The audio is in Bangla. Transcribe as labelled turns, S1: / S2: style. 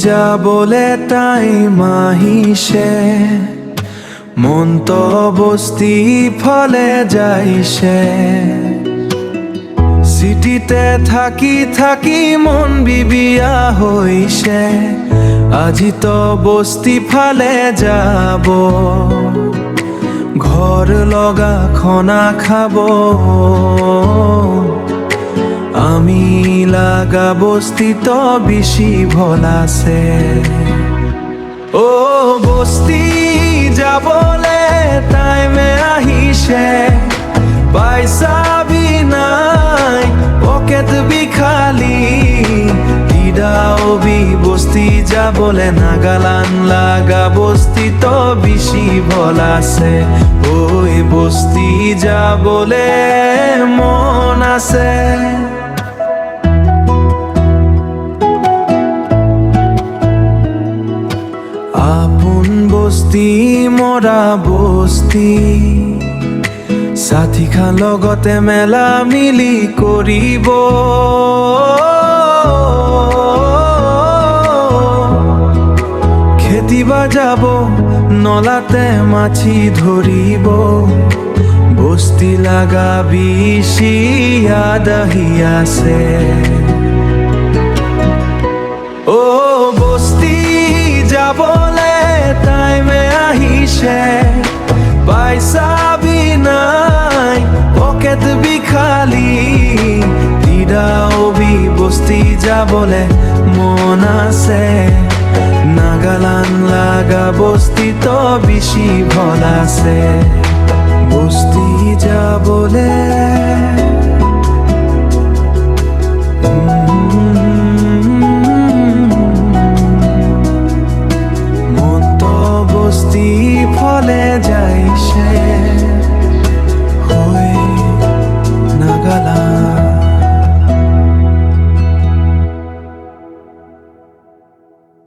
S1: যাবলে টাইম আহিছে, মন তো বস্তি ফলে যাইছে। সিটিতে থাকি থাকি মন বিবিয়া হইছে, আজি তো বস্তি ফালে যাব, ঘর লগা খনা খাব। আমি লাগা বস্তি তো বেশি ভলাছে। ও বস্তি যাবলে টাইমে আহিছে, পয়সা বি নাই পকেট বি খালি, দিদাও বি বস্তি যাবলে নাগালান লাগা বস্তি তো বেশি ভলাছে। ওই বস্তি যাবলে মন আছে। আপন বস্তি মরা বস্তি, সাথী খান লগতে মেলা মিলি কৰিব। খেতিবা যাব নলাতে মাছি ধৰিব, বস্তি লাগা বেশি ইয়াদ আহি আছে। ও বস্তি যাবলে টাইমে আহিছে, পয়সা বি নাই পকেট বি খালি, দিদাও বি বস্তি যাবলে মন আছে। নাগালান লাগা বস্তি তো বেশি ভলাছে, বস্তি যাবলে